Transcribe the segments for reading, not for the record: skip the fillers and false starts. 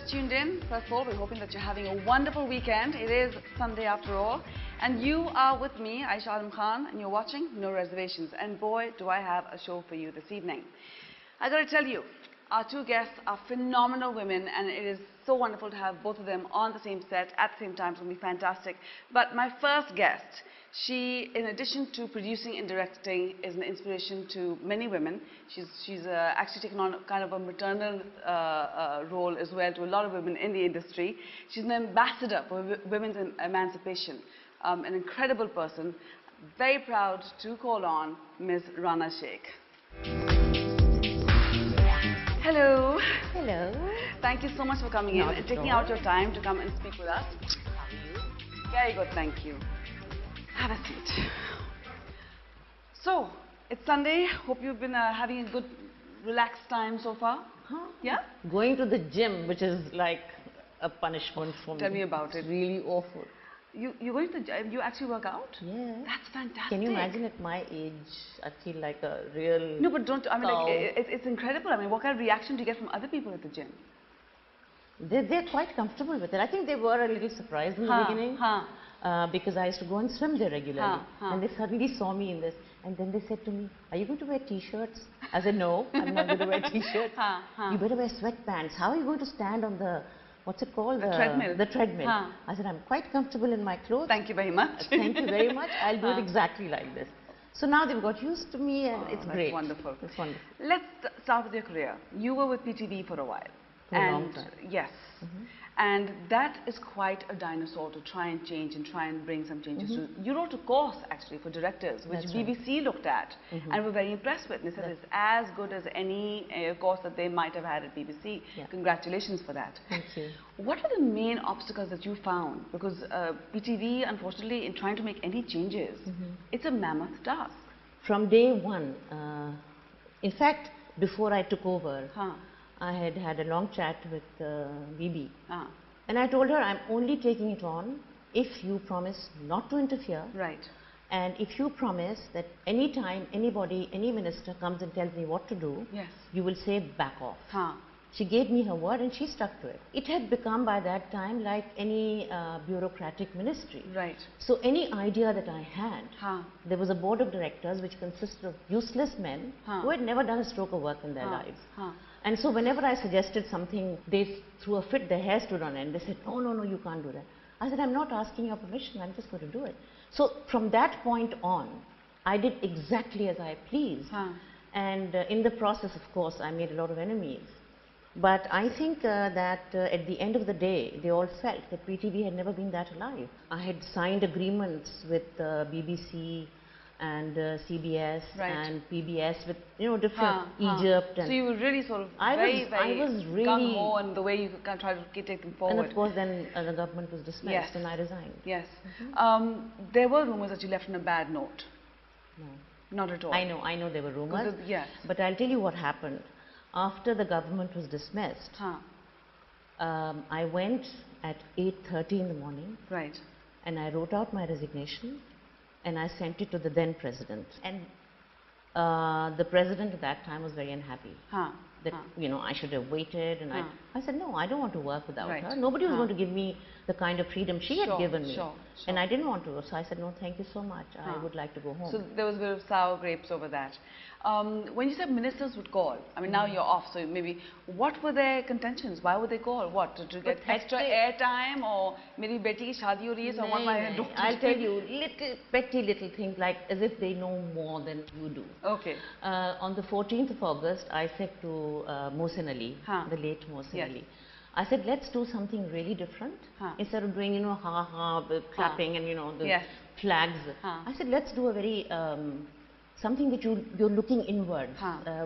tuned in. First of all, we're hoping that you're having a wonderful weekend. It is Sunday after all. And you are with me, Ayeshah Alam Khan, and you're watching No Reservations. And boy, do I have a show for you this evening. I gotta tell you, our two guests are phenomenal women, and it is so wonderful to have both of them on the same set at the same time. It's gonna be fantastic. But my first guest, she, in addition to producing and directing, is an inspiration to many women. She's actually taken on kind of a maternal role as well to a lot of women in the industry. She's an ambassador for women's emancipation, an incredible person. Very proud to call on Ms. Rana Sheikh. Hello. Hello. Thank you so much for coming in and taking out your time to come and speak with us. How are you? Very good, thank you. Have a seat. So, it's Sunday. Hope you've been having a good, relaxed time so far. Huh? Yeah? Going to the gym, which is like a punishment for me. Tell me about it. It's really awful. You going to the gym? You actually work out? Yeah. That's fantastic. Can you imagine at my age, I feel like a real No, but don't, I mean, cow. like, it's incredible. I mean, what kind of reaction do you get from other people at the gym? They're quite comfortable with it. I think they were a little surprised in the beginning. Because I used to go and swim there regularly. And they suddenly saw me in this. And then they said to me, are you going to wear t-shirts? I said, no, I'm not going to wear t-shirts. You better wear sweatpants. How are you going to stand on the, what's it called? The treadmill. The treadmill. I said, I'm quite comfortable in my clothes. Thank you very much. Thank you very much. I'll do it exactly like this. So now they've got used to me, and it's great. Wonderful. It's wonderful. Let's start with your career. You were with PTV for a while. For a long time. Yes. And that is quite a dinosaur to try and change and try and bring some changes to. You wrote a course actually for directors, which BBC looked at and were very impressed with. And they said it's as good as any course that they might have had at BBC. Yeah. Congratulations for that. Thank you. What are the main obstacles that you found? Because PTV, unfortunately, in trying to make any changes, it's a mammoth task. From day one, in fact, before I took over, I had had a long chat with Bibi. And I told her, I'm only taking it on if you promise not to interfere. Right. And if you promise that any time anybody, any minister comes and tells me what to do, you will say back off. She gave me her word and she stuck to it. It had become by that time like any bureaucratic ministry. Right. So any idea that I had, there was a board of directors which consisted of useless men who had never done a stroke of work in their lives. And so whenever I suggested something, they threw a fit, their hair stood on end. They said, no, no, no, you can't do that. I said, I'm not asking your permission, I'm just going to do it. So from that point on, I did exactly as I pleased. And in the process, of course, I made a lot of enemies. But I think that at the end of the day, they all felt that PTV had never been that alive. I had signed agreements with BBC and CBS and PBS with, you know, different Egypt. And so you were really sort of I was really gung-ho in the way you could try to take them forward. And of course then the government was dismissed and I resigned. Yes. There were rumours that you left on a bad note. No. Not at all. I know there were rumours. Yes. But I'll tell you what happened. After the government was dismissed, I went at 8:30 in the morning. Right. And I wrote out my resignation and I sent it to the then president. And the president at that time was very unhappy that you know, I should have waited. And I said, no, I don't want to work without her. Nobody was going to give me the kind of freedom she had given me. And I didn't want to. So I said, no, thank you so much. I would like to go home. So there was a bit of sour grapes over that. When you said ministers would call, I mean, now you're off, so maybe, what were their contentions? Why would they call? What, to get extra airtime, or maybe beti ki shaadi ho rahi hai, so what my daughter? I'll tell you, petty little things, like as if they know more than you do. Okay. On the 14th of August, I said to Mohsin Ali, the late Mohsin Ali, I said, let's do something really different. Instead of doing, you know, clapping and, you know, the flags. I said, let's do a very, something that you're looking inward.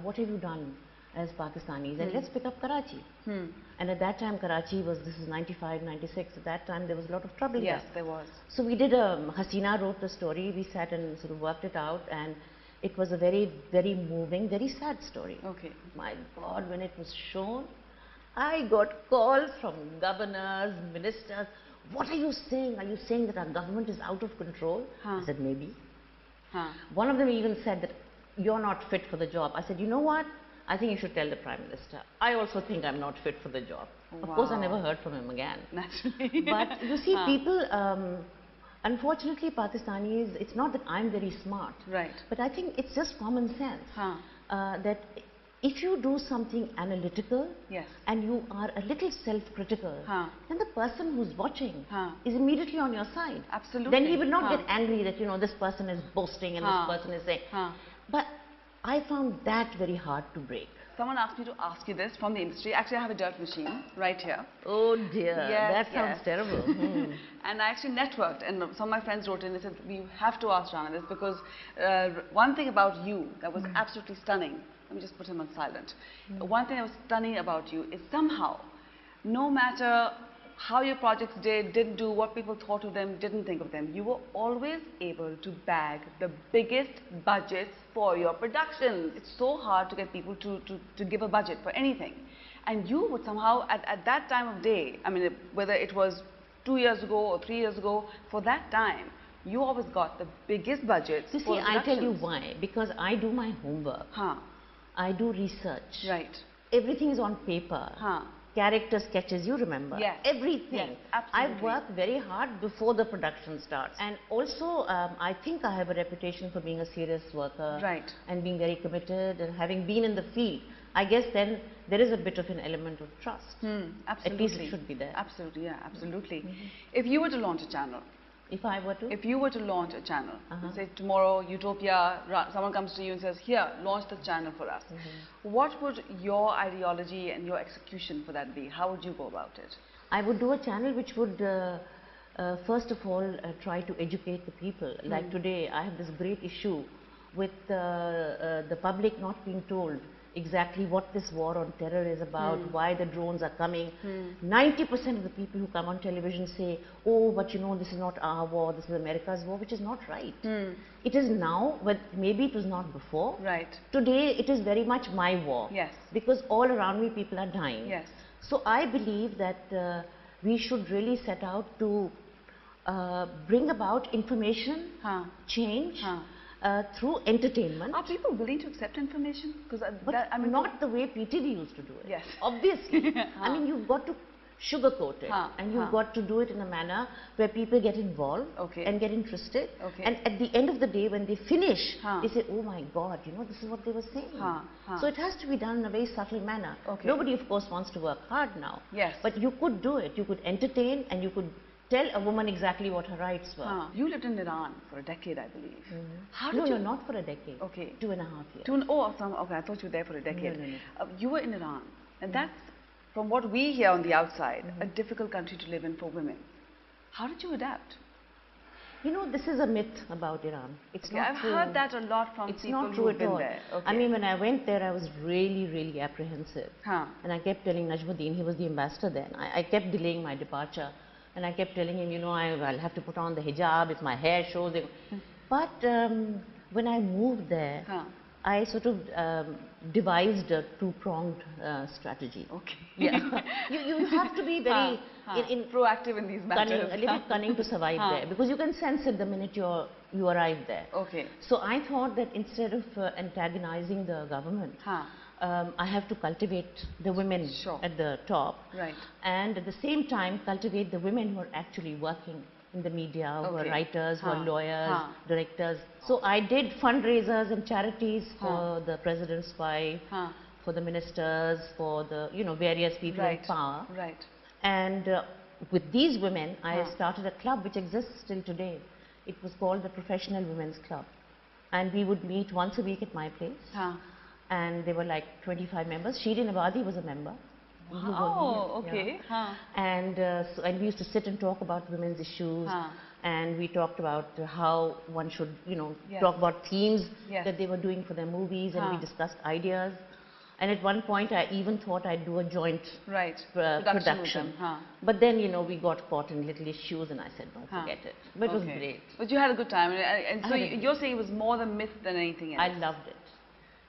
What have you done as Pakistanis? And let's pick up Karachi. And at that time, Karachi was, this is 95, 96. At that time, there was a lot of trouble here. Yes, there was. So we did Hasina wrote the story. We sat and sort of worked it out. And it was a very, very moving, very sad story. Okay. My God, when it was shown, I got calls from governors, ministers. What are you saying? Are you saying that our government is out of control? I said, maybe. One of them even said that you're not fit for the job. I said, you know what? I think you should tell the Prime Minister. I also think I'm not fit for the job. Wow. Of course, I never heard from him again. Naturally. But you see, people, unfortunately, Pakistanis, it's not that I'm very smart. Right. But I think it's just common sense that if you do something analytical and you are a little self-critical, then the person who's watching is immediately on your side. Absolutely. Then he will not get angry that, you know, this person is boasting and this person is saying. But I found that very hard to break. Someone asked me to ask you this from the industry. Actually, I have a dirt machine right here. Oh dear, that sounds terrible. And I actually networked, and some of my friends wrote in and said, we have to ask Rana this because one thing about you that was absolutely stunning, let me just put him on silent. One thing that was stunning about you is somehow, no matter how your projects didn't do, what people thought of them, didn't think of them, you were always able to bag the biggest budgets for your productions. It's so hard to get people to give a budget for anything. And you would somehow, at that time of day, I mean, whether it was 2 years ago or 3 years ago, for that time, you always got the biggest budgets. You see, I'll tell you why. Because I do my homework. I do research. Right. Everything is on paper. Character sketches, you remember? Yes. Everything. Yes, absolutely. I work very hard before the production starts. And also, I think I have a reputation for being a serious worker. Right. And being very committed and having been in the field. I guess then there is a bit of an element of trust. Absolutely. At least it should be there. Absolutely, yeah, absolutely. If you were to launch a channel, if I were to? If you were to launch a channel, say tomorrow, Utopia, someone comes to you and says, here, launch the channel for us. What would your ideology and your execution for that be? How would you go about it? I would do a channel which would, first of all, try to educate the people. Like today, I have this great issue with the public not being told exactly what this war on terror is about, why the drones are coming. 90% of the people who come on television say, oh, but you know, this is not our war, this is America's war, which is not right. It is now, but maybe it was not before. Right. Today, it is very much my war. Yes. Because all around me, people are dying. Yes. So I believe that we should really set out to bring about information, change, through entertainment. Are people willing to accept information? Because I mean, not the way PTV used to do it. Yes. Obviously. I mean, you've got to sugarcoat it, and you've got to do it in a manner where people get involved and get interested. And at the end of the day, when they finish, they say, oh my God, you know, this is what they were saying. So it has to be done in a very subtle manner. Nobody, of course, wants to work hard now. Yes. But you could do it. You could entertain and you could tell a woman exactly what her rights were. You lived in Iran for a decade, I believe. How did no, you... no, not for a decade. 2.5 years. Okay, I thought you were there for a decade. No. You were in Iran, and that's, from what we hear on the outside, a difficult country to live in for women. How did you adapt? You know, this is a myth about Iran. It's not I've true. heard that a lot from people who've been there. I mean, when I went there, I was really, really apprehensive. And I kept telling Najmuddin, he was the ambassador then, I kept delaying my departure. And I kept telling him, you know, I'll have to put on the hijab if my hair shows. But when I moved there, I sort of devised a two-pronged strategy. Yeah. you have to be very proactive in these matters. Cunning, a little cunning to survive there, because you can sense it the minute you arrive there. So I thought that instead of antagonizing the government, I have to cultivate the women at the top, and at the same time cultivate the women who are actually working in the media, who are writers, who are lawyers, directors. So I did fundraisers and charities for the president's wife, for the ministers, for the various people in power. And with these women, I started a club which exists still today. It was called the Professional Women's Club, and we would meet once a week at my place. And there were like 25 members. Shiri Nawadi was a member. Wow, And we used to sit and talk about women's issues, and we talked about how one should, talk about themes that they were doing for their movies, and we discussed ideas. And at one point, I even thought I'd do a joint production. But then, we got caught in little issues, and I said, no, forget it. But it was great. But you had a good time, and so you're saying it was more the myth than anything else. I loved it.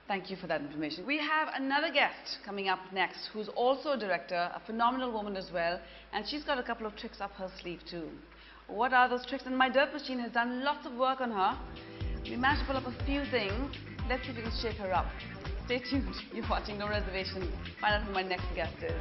Thank you for that information. We have another guest coming up next who's also a director, a phenomenal woman as well, and she's got a couple of tricks up her sleeve too. What are those tricks? And my dirt machine has done lots of work on her. We managed to pull up a few things. Let's see if we can shake her up. Stay tuned. You're watching No Reservations. Find out who my next guest is.